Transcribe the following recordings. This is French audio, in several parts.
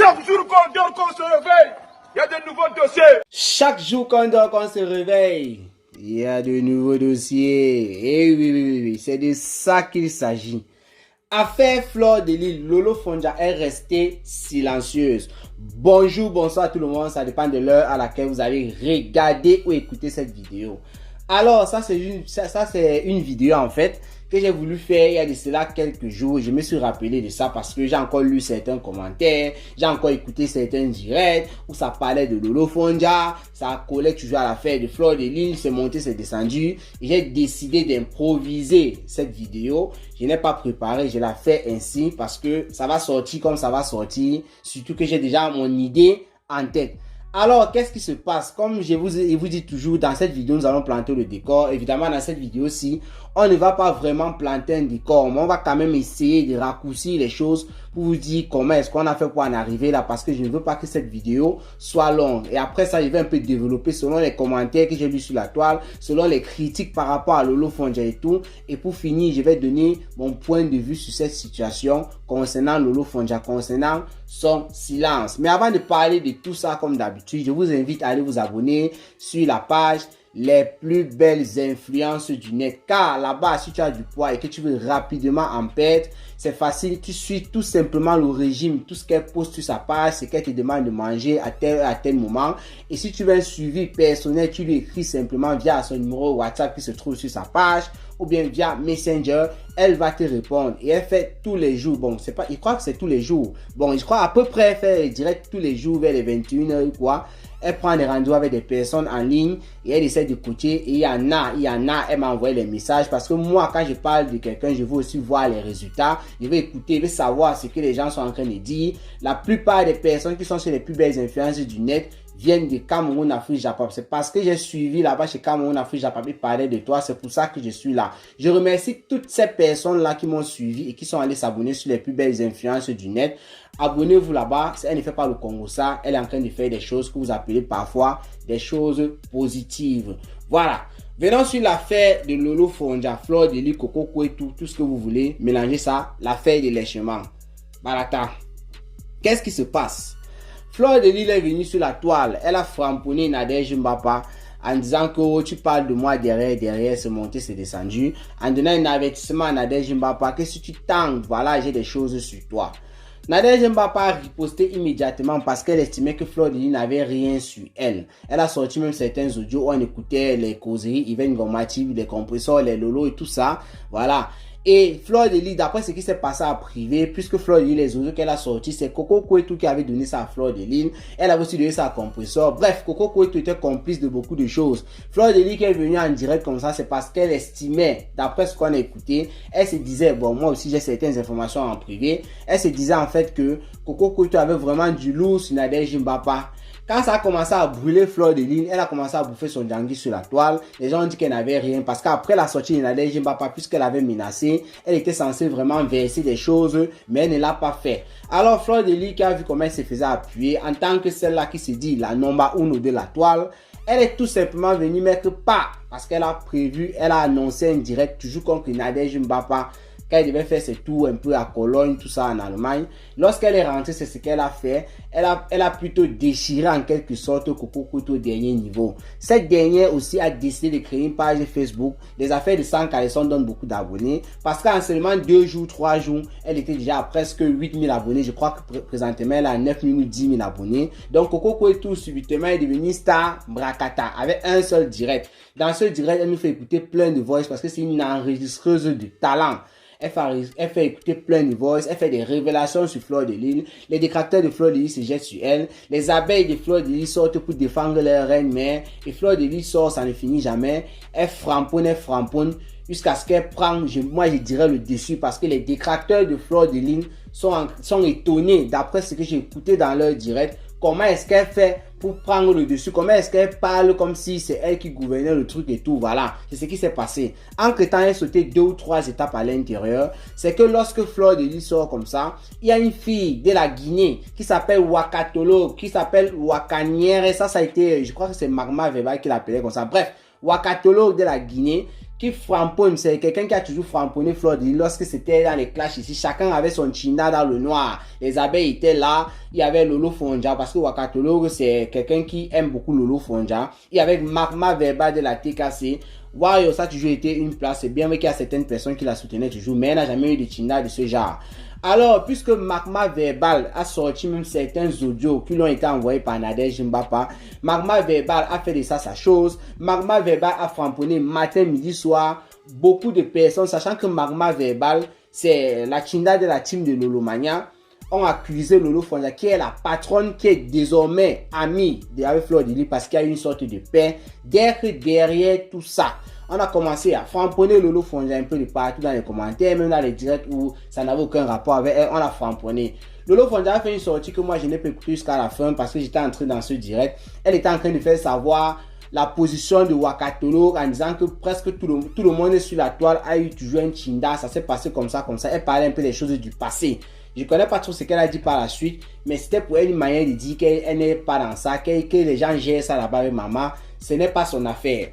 Chaque jour qu'on dort, qu'on se réveille, il y a de nouveaux dossiers. Chaque jour qu'on dort, qu'on se réveille, il y a de nouveaux dossiers. Et oui, c'est de ça qu'il s'agit. Affaire Fleur de Lys, Lolo Fonja est restée silencieuse. Bonjour, bonsoir à tout le monde, ça dépend de l'heure à laquelle vous allez regarder ou écouter cette vidéo. Alors, ça c'est une vidéo en fait que j'ai voulu faire il y a de cela quelques jours. Je me suis rappelé de ça parce que j'ai encore lu certains commentaires, j'ai encore écouté certains directs où ça parlait de Lolo Fonja, ça collait toujours à l'affaire de Fleur de Lys, c'est monté, c'est descendu. Et j'ai décidé d'improviser cette vidéo. Je n'ai pas préparé, je la fais ainsi parce que ça va sortir comme ça va sortir, surtout que j'ai déjà mon idée en tête. Alors, qu'est-ce qui se passe? Comme je vous dis toujours, dans cette vidéo, nous allons planter le décor. Évidemment, dans cette vidéo-ci, on ne va pas vraiment planter un décor, mais on va quand même essayer de raccourcir les choses pour vous dire comment est-ce qu'on a fait pour en arriver là, parce que je ne veux pas que cette vidéo soit longue. Et après ça, je vais un peu développer selon les commentaires que j'ai lus sur la toile, selon les critiques par rapport à Lolo Fonja et tout. Et pour finir, je vais donner mon point de vue sur cette situation concernant Lolo Fonja, concernant son silence. Mais avant de parler de tout ça, comme d'habitude, je vous invite à aller vous abonner sur la page Les plus belles influences du net, car là-bas, si tu as du poids et que tu veux rapidement en perdre, c'est facile, tu suis tout simplement le régime, tout ce qu'elle poste sur sa page, c'est qu'elle te demande de manger à tel moment. Et si tu veux un suivi personnel, tu lui écris simplement via son numéro WhatsApp qui se trouve sur sa page, ou bien via Messenger, elle va te répondre. Et elle fait tous les jours, bon, c'est pas, je crois que c'est tous les jours. Bon, je crois à peu près, elle fait direct tous les jours vers les 21h quoi. Elle prend des rendez-vous avec des personnes en ligne et elle essaie de coacher. Et il y en a, elle m'a envoyé les messages parce que moi, quand je parle de quelqu'un, je veux aussi voir les résultats. Je veux écouter, je veux savoir ce que les gens sont en train de dire. La plupart des personnes qui sont sur les plus belles influences du net viennent de Cameroun, Afrique, Japon. C'est parce que j'ai suivi là-bas chez Cameroun, Afrique, Japon, ils parlaient de toi. C'est pour ça que je suis là. Je remercie toutes ces personnes-là qui m'ont suivi et qui sont allées s'abonner sur les plus belles influences du net. Abonnez-vous là-bas. Elle ne fait pas le Congo ça. Elle est en train de faire des choses que vous appelez parfois des choses positives. Voilà. Venons sur l'affaire de Lolo Fonja, Fleur de Lys, Coco Kouetou, tout ce que vous voulez. Mélangez ça. L'affaire de lèchement. Barata. Qu'est-ce qui se passe? Fleur de Lys est venue sur la toile. Elle a framponné Nadège Mbapa en disant que oh, tu parles de moi derrière, c'est monté, c'est descendu. En donnant un avertissement à Nadège Mbapa que si tu tentes, voilà, j'ai des choses sur toi. Nadège Mbapa a riposté immédiatement parce qu'elle estimait que Fleur de Lys n'avait rien sur elle. Elle a sorti même certains audios où on écoutait les causeries, Yven Gomati, les compresseurs, les lolos et tout ça. Voilà. Et Fleur de Lys, d'après ce qui s'est passé en privé, puisque Fleur de Lys, les audios qu'elle a sortis, c'est Coco Kouetou qui avait donné ça à Fleur de Lys. Elle avait aussi donné ça à compresseur. Bref, Coco Kouetou était complice de beaucoup de choses. Fleur de Lys qui est venue en direct comme ça, c'est parce qu'elle estimait, d'après ce qu'on a écouté, elle se disait, bon, moi aussi j'ai certaines informations en privé, elle se disait en fait que Coco Kouetou avait vraiment du lourd sur Nadège Mbapa. Quand ça a commencé à brûler Fleur de Lys, elle a commencé à bouffer son djangui sur la toile. Les gens ont dit qu'elle n'avait rien parce qu'après la sortie de Nadège Mbapa, puisqu'elle avait menacé, elle était censée vraiment verser des choses, mais elle ne l'a pas fait. Alors Fleur de Lys qui a vu comment elle se faisait appuyer, en tant que celle-là qui se dit la number uno de la toile, elle est tout simplement venue mettre pas parce qu'elle a prévu, elle a annoncé un direct toujours contre Nadège Mbapa. Elle devait faire ses tours un peu à Cologne, tout ça en Allemagne. Lorsqu'elle est rentrée, c'est ce qu'elle a fait. Elle a plutôt déchiré en quelque sorte Coco Kouetou au dernier niveau. Cette dernière aussi a décidé de créer une page Facebook. Les affaires de Sans Caleçon donnent beaucoup d'abonnés. Parce qu'en seulement 2 jours, 3 jours, elle était déjà à presque 8000 abonnés. Je crois que présentement, elle a 9000 ou 10 000 abonnés. Donc Coco Kouetou subitement est devenue star Brakata avec un seul direct. Dans ce direct, elle nous fait écouter plein de voix parce que c'est une enregistreuse de talent. Elle fait écouter plein de voix, elle fait des révélations sur Fleur de Lys. Les détracteurs de Fleur de Lys se jettent sur elle. Les abeilles de Fleur de Lys sortent pour défendre leur reine mère. Et Fleur de Lys sort, ça ne finit jamais. Elle framponne jusqu'à ce qu'elle prenne, moi je dirais le dessus parce que les détracteurs de Fleur de Lys sont étonnés d'après ce que j'ai écouté dans leur direct. Comment est-ce qu'elle fait pour prendre le dessus? Comment est-ce qu'elle parle comme si c'est elle qui gouvernait le truc et tout? Voilà, c'est ce qui s'est passé. Entre temps, elle sautait 2 ou 3 étapes à l'intérieur. C'est que lorsque Fleur de Lys sort comme ça, il y a une fille de la Guinée qui s'appelle Wakatolo, qui s'appelle Wakanière. Et ça a été, je crois que c'est Magma Veba qui l'appelait comme ça. Bref, Wakatolo de la Guinée, qui framponne, c'est quelqu'un qui a toujours framponné Fleur de Lys lorsque c'était dans les clashs ici. Chacun avait son chinda dans le noir. Les abeilles étaient là. Il y avait Lolo Fonja parce que Wakatolog, c'est quelqu'un qui aime beaucoup Lolo Fonja. Il y avait Magma Verbal de la TKC. Wario, ça a toujours été une place. C'est bien vrai qu'il y a certaines personnes qui la soutenaient toujours, mais elle n'a jamais eu de chinda de ce genre. Alors, puisque Magma Verbal a sorti même certains audios qui l'ont été envoyés par Nadège Mbapa, Magma Verbal a fait de ça sa chose. Magma Verbal a framponné matin, midi, soir beaucoup de personnes, sachant que Magma Verbal, c'est la chinda de la team de Lolo Mania, ont accusé Lolo Fonja, qui est la patronne, qui est désormais amie avec Fleur de Lys parce qu'il y a une sorte de paix derrière tout ça. On a commencé à framponner Lolo Fonja un peu de partout dans les commentaires, même dans les directs où ça n'avait aucun rapport avec elle, on a framponné. Lolo Fonja a fait une sortie que moi je n'ai pas écouté jusqu'à la fin parce que j'étais entré dans ce direct. Elle était en train de faire savoir la position de Wakatolog en disant que presque tout le monde sur la toile a eu toujours un chinda, ça s'est passé comme ça. Elle parlait un peu des choses du passé. Je connais pas trop ce qu'elle a dit par la suite, mais c'était pour elle une manière de dire qu'elle n'est pas dans ça, que les gens gèrent ça là-bas avec maman, ce n'est pas son affaire.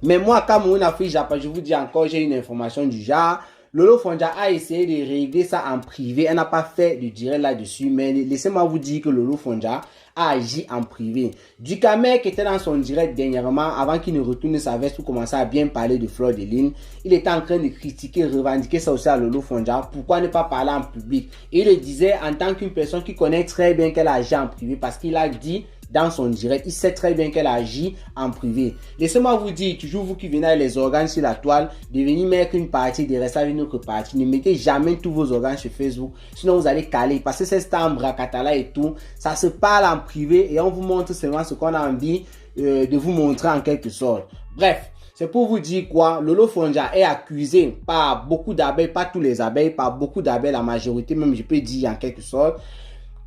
Mais moi, comme une Afrique, je vous dis encore, j'ai une information du genre. Lolo Fonja a essayé de régler ça en privé. Elle n'a pas fait de direct là-dessus. Mais laissez-moi vous dire que Lolo Fonja a agi en privé. Dukamer qui était dans son direct dernièrement, avant qu'il ne retourne sa veste pour commencer à bien parler de Fleur de Lys, il était en train de critiquer, revendiquer ça aussi à Lolo Fonja. Pourquoi ne pas parler en public? Et il le disait en tant qu'une personne qui connaît très bien qu'elle a agi en privé parce qu'il a dit dans son direct, il sait très bien qu'elle agit en privé. Laissez-moi vous dire, toujours vous qui venez avec les organes sur la toile, de venir mettre une partie, de rester avec une autre partie. Ne mettez jamais tous vos organes sur Facebook, sinon vous allez caler. Parce que c'est ça en bracatala et tout, ça se parle en privé et on vous montre seulement ce qu'on a envie de vous montrer en quelque sorte. Bref, c'est pour vous dire quoi, Lolo Fonja est accusé par beaucoup d'abeilles, pas tous les abeilles, par beaucoup d'abeilles, la majorité même je peux dire en quelque sorte,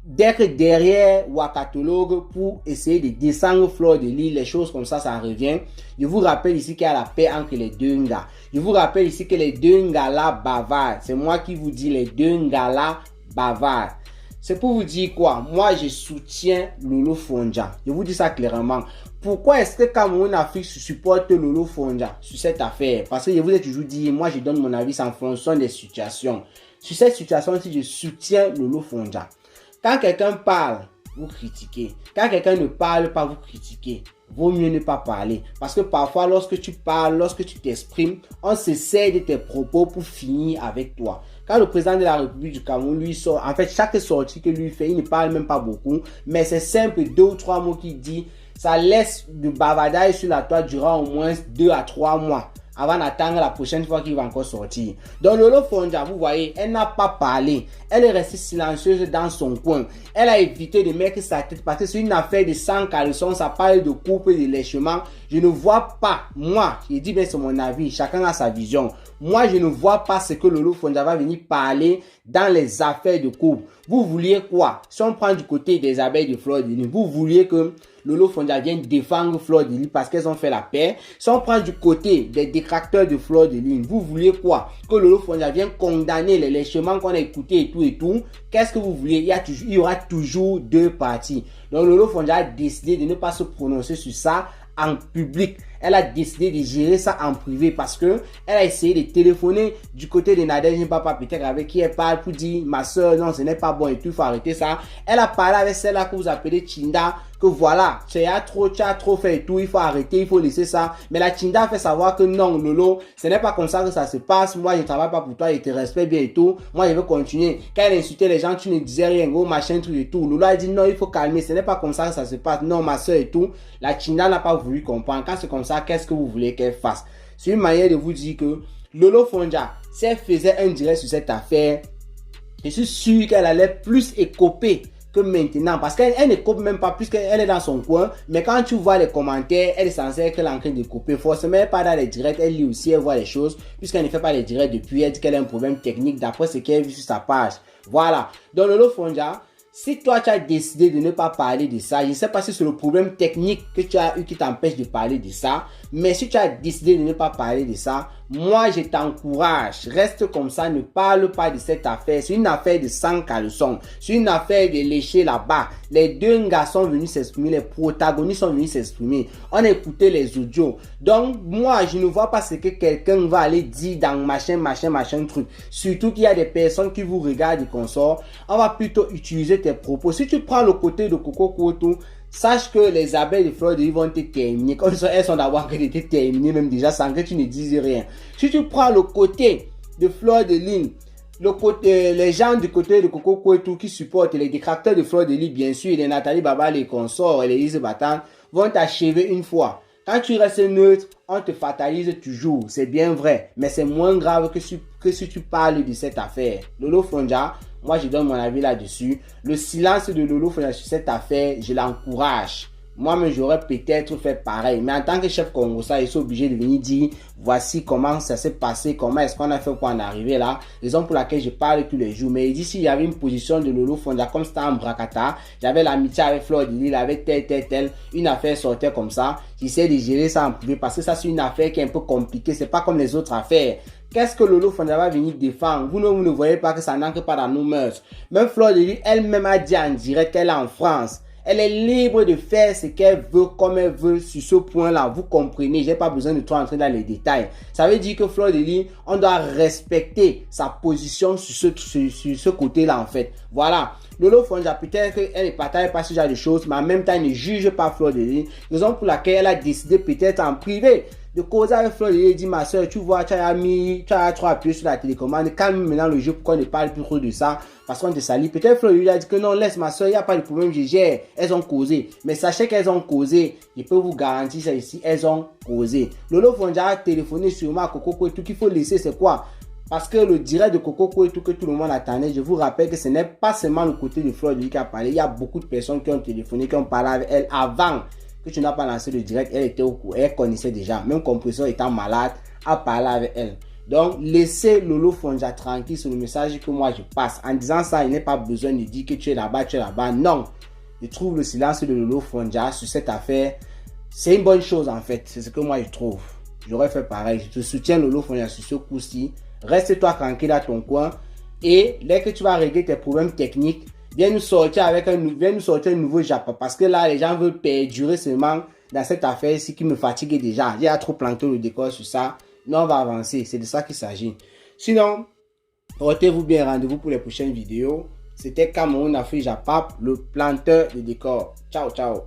d'être derrière Wakatolog pour essayer de descendre Fleur de Lys, les choses comme ça revient. Je vous rappelle ici qu'il y a la paix entre les deux gars. Je vous rappelle ici que les deux gars là bavardent. C'est moi qui vous dis les deux gars là bavardent. C'est pour vous dire quoi? Moi, je soutiens Lolo Fonja. Je vous dis ça clairement. Pourquoi est-ce que Cameroun Afrique supporte Lolo Fonja sur cette affaire? Parce que je vous ai toujours dit, moi je donne mon avis en fonction des situations. Sur cette situation-ci, je soutiens Lolo Fonja. Quand quelqu'un parle, vous critiquez. Quand quelqu'un ne parle pas, vous critiquez. Vaut mieux ne pas parler. Parce que parfois, lorsque tu parles, lorsque tu t'exprimes, on se sert de tes propos pour finir avec toi. Quand le président de la République du Cameroun, lui sort, en fait, chaque sortie que lui fait, il ne parle même pas beaucoup. Mais c'est simple, 2 ou 3 mots qu'il dit. Ça laisse du bavardage sur la toile durant au moins 2 à 3 mois. Avant d'attendre la prochaine fois qu'il va encore sortir. Donc Lolo Fonja, vous voyez, elle n'a pas parlé. Elle est restée silencieuse dans son coin. Elle a évité de mettre sa tête parce que c'est une affaire de sang caleçon, ça parle de couple, de lèchement. Je ne vois pas, moi, je dis bien c'est mon avis, chacun a sa vision. Moi, je ne vois pas ce que Lolo Fonja va venir parler dans les affaires de couple. Vous vouliez quoi? Si on prend du côté des abeilles de Fleur de Lys, vous vouliez que Lolo Fonja vienne défendre Fleur de Lys parce qu'elles ont fait la paix. Si on prend du côté des détracteurs de Fleur de Lys, vous vouliez quoi? Que Lolo Fonja vienne condamner les lèchements qu'on a écoutés et tout. Qu'est-ce que vous voulez? Il y aura toujours 2 parties. Donc Lolo Fonja a décidé de ne pas se prononcer sur ça en public. Elle a décidé de gérer ça en privé parce que elle a essayé de téléphoner du côté de Nadège Mbapa, peut-être avec qui elle parle pour dire ma soeur, non, ce n'est pas bon et tout, il faut arrêter ça. Elle a parlé avec celle-là que vous appelez Chinda, que voilà, tu as trop fait et tout, il faut arrêter, il faut laisser ça. Mais la Chinda a fait savoir que non, Lolo, ce n'est pas comme ça que ça se passe. Moi, je ne travaille pas pour toi, je te respecte bien et tout. Moi, je veux continuer. Quand elle insultait les gens, tu ne disais rien, gros, machin, truc et tout. Lolo a dit non, il faut calmer, ce n'est pas comme ça que ça se passe. Non, ma soeur et tout. La Chinda n'a pas voulu comprendre. Quand c'est comme ça, qu'est-ce que vous voulez qu'elle fasse? C'est une manière de vous dire que Lolo Fonja, si elle faisait un direct sur cette affaire, je suis sûr qu'elle allait plus écoper que maintenant. Parce qu'elle ne coupe même pas puisqu'elle est dans son coin. Mais quand tu vois les commentaires, elle est censée être en train de couper. Forcément, elle n'est pas dans les directs. Elle lit aussi, elle voit les choses. Puisqu'elle ne fait pas les directs depuis, elle dit qu'elle a un problème technique d'après ce qu'elle a vu sur sa page. Voilà. Donc Lolo Fonja, Si toi tu as décidé de ne pas parler de ça, je ne sais pas si c'est le problème technique que tu as eu qui t'empêche de parler de ça, mais si tu as décidé de ne pas parler de ça, moi je t'encourage, reste comme ça, ne parle pas de cette affaire. C'est une affaire de 100 caleçons, c'est une affaire de lécher là-bas. Les deux gars sont venus s'exprimer, les protagonistes sont venus s'exprimer. On a écouté les audios. Donc moi je ne vois pas ce que quelqu'un va aller dire dans machin truc. Surtout qu'il y a des personnes qui vous regardent et consorts. On va plutôt utiliser tes propos. Si tu prends le côté de Coco Kouetou, sache que les abeilles de fleurs de lys vont te terminer. Comme ça, elles sont d'avoir été terminées même déjà sans que tu ne dises rien. Si tu prends le côté de fleurs de lys, les gens du côté de Coco Kouetou qui supportent les détracteurs de fleurs de lys, bien sûr, les Nathalie Baba, les consorts et les Lise Batan, vont t'achever une fois. Quand tu restes neutre, on te fatalise toujours. C'est bien vrai, mais c'est moins grave que si tu parles de cette affaire. Lolo Fonja, moi je donne mon avis là-dessus. Le silence de Lolo Fonja sur cette affaire, je l'encourage. Moi-même, j'aurais peut-être fait pareil. Mais en tant que chef congolais, ils sont obligés de venir dire voici comment ça s'est passé, comment est-ce qu'on a fait pour en arriver là. Raison pour laquelle je parle tous les jours. Mais il dit s'il y avait une position de Lolo Fonja comme c'était en Brakata, j'avais l'amitié avec Fleur de Lys, avec tel, une affaire sortait comme ça. J'essaie de gérer ça en privé parce que ça c'est une affaire qui est un peu compliquée. C'est pas comme les autres affaires. Qu'est-ce que Lolo Fonja va venir défendre? Vous ne voyez pas que ça n'entre pas dans nos mœurs. Même Fleur de Lys elle-même a dit en direct qu'elle est en France. Elle est libre de faire ce qu'elle veut, comme elle veut, sur ce point-là. Vous comprenez, j'ai pas besoin de trop entrer dans les détails. Ça veut dire que Fleur de Lys, on doit respecter sa position sur ce côté-là, en fait. Voilà. Lolo Fonja, peut-être qu'elle ne partage pas ce genre de choses, mais en même temps, elle ne juge pas Fleur de Lys. Raison pour laquelle elle a décidé, peut-être en privé, de causer avec Fleur de Lys. Elle dit, ma soeur, tu vois, tu as trop appuyé sur la télécommande. Calme maintenant le jeu pour qu'on ne parle plus trop de ça. Parce qu'on te salit. Peut-être Fleur de Lys a dit que non, laisse ma soeur, il n'y a pas de problème, je gère. Elles ont causé. Mais sachez qu'elles ont causé. Je peux vous garantir ça ici, elles ont causé. Lolo Fonja a téléphoné sûrement à Coco Kouetou qu'il faut laisser, c'est quoi? Parce que le direct de Coco Kouetou que tout le monde attendait, je vous rappelle que ce n'est pas seulement le côté de Fleur de Lys qui a parlé. Il y a beaucoup de personnes qui ont téléphoné, qui ont parlé avec elle avant que tu n'as pas lancé le direct. Elle était au courant, elle connaissait déjà. Même Compresseur étant malade, a parlé avec elle. Donc, laissez Lolo Fonja tranquille sur le message que moi je passe. En disant ça, il n'est pas besoin de dire que tu es là-bas, tu es là-bas. Non. Je trouve le silence de Lolo Fonja sur cette affaire, c'est une bonne chose en fait. C'est ce que moi je trouve. J'aurais fait pareil. Je te soutiens Lolo Fonja sur ce coup-ci. Reste-toi tranquille à ton coin. Et dès que tu vas régler tes problèmes techniques, viens nous sortir un nouveau Japon. Parce que là, les gens veulent perdurer seulement dans cette affaire-ci qui me fatigue déjà. Il y a trop planté le décor sur ça. Non, on va avancer. C'est de ça qu'il s'agit. Sinon, portez-vous bien. Rendez-vous pour les prochaines vidéos. C'était Cameroun Afrique Japap, le planteur de décor. Ciao, ciao.